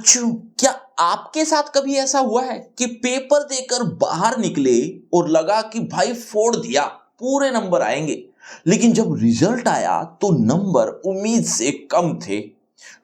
बच्चों, क्या आपके साथ कभी ऐसा हुआ है कि पेपर देकर बाहर निकले और लगा कि भाई फोड़ दिया, पूरे नंबर आएंगे, लेकिन जब रिजल्ट आया तो नंबर उम्मीद से कम थे।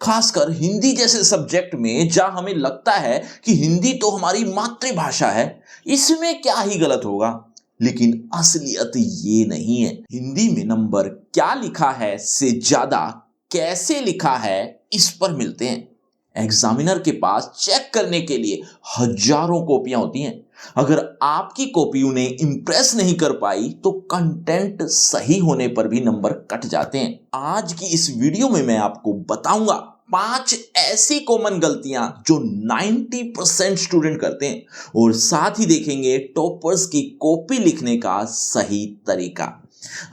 खासकर हिंदी जैसे सब्जेक्ट में जहां हमें लगता है कि हिंदी तो हमारी मातृभाषा है, इसमें क्या ही गलत होगा। लेकिन असलियत ये नहीं है। हिंदी में नंबर क्या लिखा है से ज्यादा कैसे लिखा है इस पर मिलते हैं। एग्जामिनर के पास चेक करने के लिए हजारों कॉपियां होती हैं। अगर आपकी कॉपी उन्हें इंप्रेस नहीं कर पाई तो कंटेंट सही होने पर भी नंबर कट जाते हैं। आज की इस वीडियो में मैं आपको बताऊंगा 5 ऐसी कॉमन गलतियां जो 90% स्टूडेंट करते हैं, और साथ ही देखेंगे टॉपर्स की कॉपी लिखने का सही तरीका।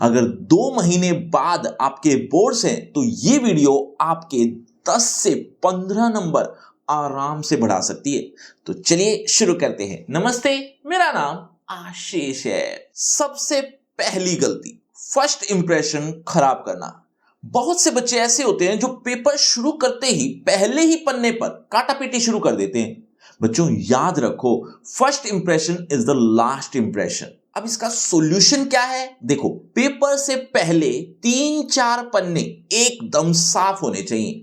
अगर 2 महीने बाद आपके बोर्ड्स हैं तो ये वीडियो आपके 10 से 15 नंबर आराम से बढ़ा सकती है। तो चलिए शुरू करते हैं। नमस्ते, मेरा नाम आशीष है। सबसे पहली गलती, फर्स्ट इंप्रेशन खराब करना। बहुत से बच्चे ऐसे होते हैं जो पेपर शुरू करते ही पहले ही पन्ने पर काटापीटी शुरू कर देते हैं। बच्चों याद रखो, first impression is the last impression. अब इसका सॉल्यूशन क्या है? देखो, पेपर से पहले 3-4 पन्ने एकदम साफ होने चाहिए।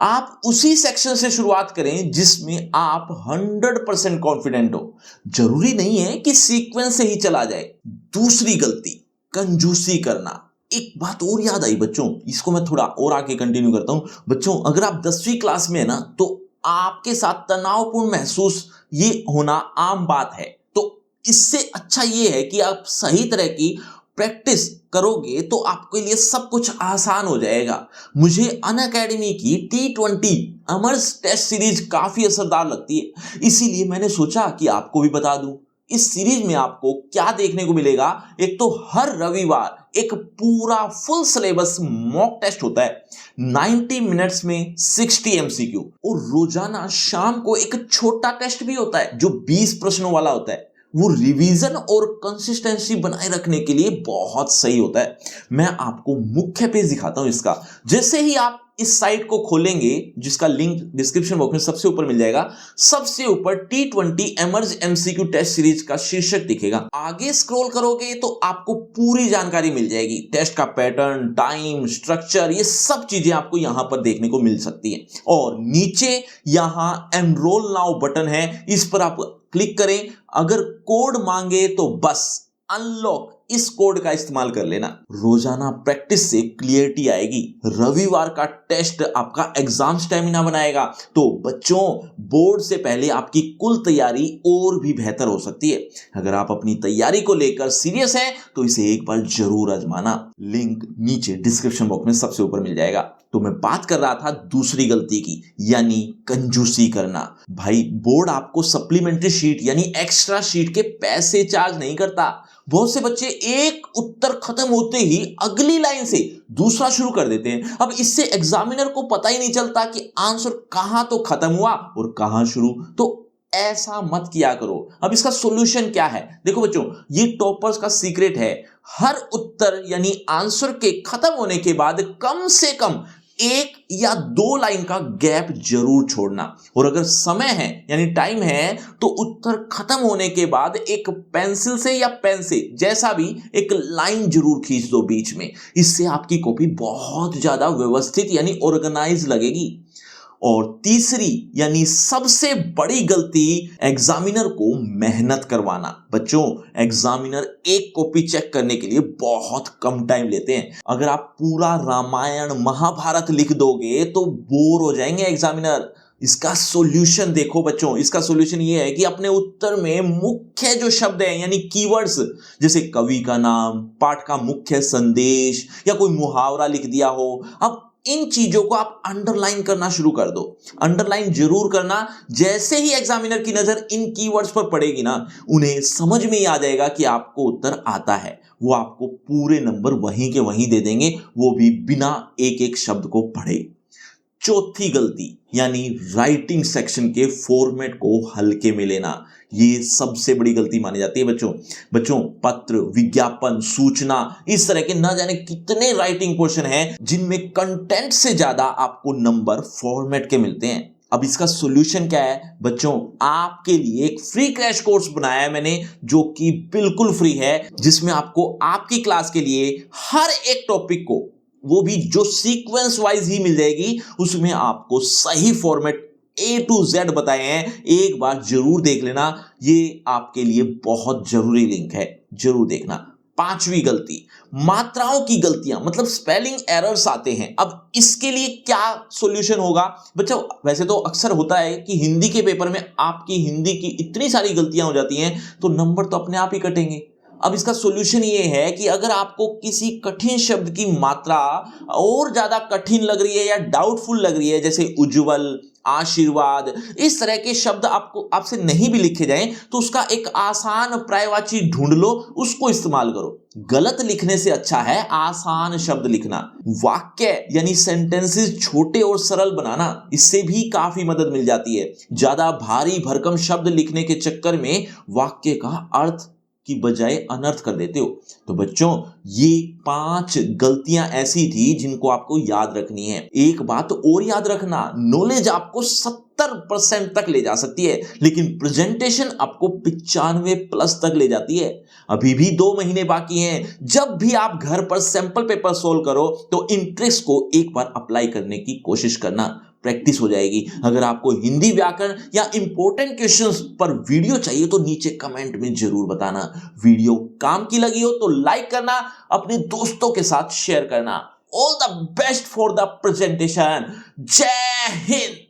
आप उसी सेक्शन से शुरुआत करें जिसमें आप 100% कॉन्फिडेंट हो। जरूरी नहीं है कि सीक्वेंस से ही चला जाए। दूसरी गलती, कंजूसी करना। एक बात और याद आई बच्चों, इसको मैं थोड़ा और आगे कंटिन्यू करता हूं। बच्चों, अगर आप 10वीं क्लास में है ना, तो आपके साथ तनावपूर्ण महसूस ये होना आम बात है। तो इससे अच्छा ये है कि आप सही तरह की प्रैक्टिस करोगे तो आपके लिए सब कुछ आसान हो जाएगा। मुझे अनअकैडमी की T20 अमर्स टेस्ट सीरीज काफी असरदार लगती है, इसीलिए मैंने सोचा कि आपको भी बता दूं। इस सीरीज में आपको क्या देखने को मिलेगा? एक तो हर रविवार एक पूरा फुल सिलेबस मॉक टेस्ट होता है, 90 मिनट्स में 60 MCQ, और रोजाना शाम को एक छोटा टेस्ट भी होता है जो 20 प्रश्नों वाला होता है। वो रिवीजन और कंसिस्टेंसी बनाए रखने के लिए बहुत सही होता है। मैं आपको मुख्य पेज दिखाता हूं इसका। जैसे ही आप इस साइट को खोलेंगे, जिसका लिंक डिस्क्रिप्शन बॉक्स में सबसे ऊपर मिल जाएगा, सबसे ऊपर T20 emerge MCQ test series का शीर्षक दिखेगा। आगे स्क्रॉल करोगे तो आपको पूरी जानकारी मिल जाएगी। टेस्ट का पैटर्न, टाइम, स्ट्रक्चर, ये सब चीजें आपको यहां पर देखने को मिल सकती है। और नीचे यहां एनरोल नाउ बटन है, इस पर आप क्लिक करें। अगर कोड मांगे तो बस अनलॉक इस कोड का इस्तेमाल कर लेना। रोजाना प्रैक्टिस से क्लियरिटी आएगी। रविवार का टेस्ट आपका एग्जाम स्टेमिना बनाएगा। तो बच्चों, बोर्ड से पहले आपकी कुल तैयारी और भी बेहतर हो सकती है। अगर आप अपनी तैयारी को लेकर सीरियस हैं तो इसे एक बार जरूर आजमाना। लिंक नीचे डिस्क्रिप्शन बॉक्स में सबसे ऊपर मिल जाएगा। तो मैं बात कर रहा था दूसरी गलती की, यानी कंजूसी करना। भाई, बोर्ड आपको सप्लीमेंट्री शीट यानी एक्स्ट्रा शीट के पैसे चार्ज नहीं करता। बहुत से बच्चे एक उत्तर खत्म होते ही अगली लाइन से दूसरा शुरू कर देते हैं। अब इससे एग्जामिनर को पता ही नहीं चलता कि आंसर कहां तो खत्म हुआ और कहां शुरू। तो ऐसा मत किया करो। अब इसका सॉल्यूशन क्या है? देखो बच्चों, ये टॉपर्स का सीक्रेट है। हर उत्तर यानी आंसर के खत्म होने के बाद कम से कम 1 या 2 लाइन का गैप जरूर छोड़ना। और अगर समय है यानी टाइम है तो उत्तर खत्म होने के बाद एक पेंसिल से या पेन से, जैसा भी, एक लाइन जरूर खींच दो बीच में। इससे आपकी कॉपी बहुत ज्यादा व्यवस्थित यानी ऑर्गेनाइज लगेगी। और तीसरी यानी सबसे बड़ी गलती, एग्जामिनर को मेहनत करवाना। बच्चों, एग्जामिनर एक कॉपी चेक करने के लिए बहुत कम टाइम लेते हैं। अगर आप पूरा रामायण महाभारत लिख दोगे तो बोर हो जाएंगे एग्जामिनर। इसका सॉल्यूशन देखो बच्चों, इसका सॉल्यूशन ये है कि अपने उत्तर में मुख्य जो शब्द हैं यानी कीवर्ड्स, जैसे कवि का नाम, पाठ का मुख्य संदेश, या कोई मुहावरा लिख दिया हो, अब इन चीजों को आप अंडरलाइन करना शुरू कर दो। अंडरलाइन जरूर करना। जैसे ही एग्जामिनर की नजर इन कीवर्ड्स पर पड़ेगी ना, उन्हें समझ में ही आ जाएगा कि आपको उत्तर आता है। वो आपको पूरे नंबर वहीं के वहीं दे देंगे, वो भी बिना एक एक शब्द को पढ़े। चौथी गलती यानी राइटिंग सेक्शन के फॉर्मेट को हल्के में लेना, ये सबसे बड़ी गलती मानी जाती है बच्चों। पत्र, विज्ञापन, सूचना, इस तरह के न जाने कितने राइटिंग पोर्शन हैं जिनमें कंटेंट से ज्यादा आपको नंबर फॉर्मेट के मिलते हैं। अब इसका सॉल्यूशन क्या है बच्चों, आपके लिए एक फ्री क्रैश कोर्स बनाया है मैंने जो कि बिल्कुल फ्री है, जिसमें आपको आपकी क्लास के लिए हर एक टॉपिक को, वो भी जो सीक्वेंस वाइज ही मिल जाएगी, उसमें आपको सही फॉर्मेट A to Z बताए हैं। एक बार जरूर देख लेना, ये आपके लिए बहुत जरूरी लिंक है, जरूर देखना। पांचवी गलती, मात्राओं की गलतियां, मतलब स्पेलिंग एरर्स आते हैं। अब इसके लिए क्या सॉल्यूशन होगा बच्चों? वैसे तो अक्सर होता है कि हिंदी के पेपर में आपकी हिंदी की इतनी सारी गलतियां हो जाती हैं तो नंबर तो अपने आप ही कटेंगे। अब इसका सॉल्यूशन ये है कि अगर आपको किसी कठिन शब्द की मात्रा और ज्यादा कठिन लग रही है या डाउटफुल लग रही है, जैसे उज्जवल, आशीर्वाद, इस तरह के शब्द आपको आपसे नहीं भी लिखे जाएं, तो उसका एक आसान पर्यायवाची ढूंढ लो, उसको इस्तेमाल करो। गलत लिखने से अच्छा है आसान शब्द लिखना। वाक्य यानी सेंटेंसेस छोटे और सरल बनाना, इससे भी काफी मदद मिल जाती है। ज्यादा भारी भरकम शब्द लिखने के चक्कर में वाक्य का अर्थ की बजाय अनर्थ कर देते हो। तो बच्चों, ये 5 गलतियां ऐसी थी जिनको आपको याद रखनी है। एक बात और याद रखना, नॉलेज आपको 70% तक ले जा सकती है, लेकिन प्रेजेंटेशन आपको 95+ तक ले जाती है। अभी भी 2 महीने बाकी हैं। जब भी आप घर पर सैंपल पेपर सोल्व करो तो इन ट्रिक्स को एक बार अप्लाई करने की कोशिश करना, प्रैक्टिस हो जाएगी। अगर आपको हिंदी व्याकरण या इंपॉर्टेंट क्वेश्चंस पर वीडियो चाहिए तो नीचे कमेंट में जरूर बताना। वीडियो काम की लगी हो तो लाइक करना, अपने दोस्तों के साथ शेयर करना। All the best for the presentation. जय हिंद।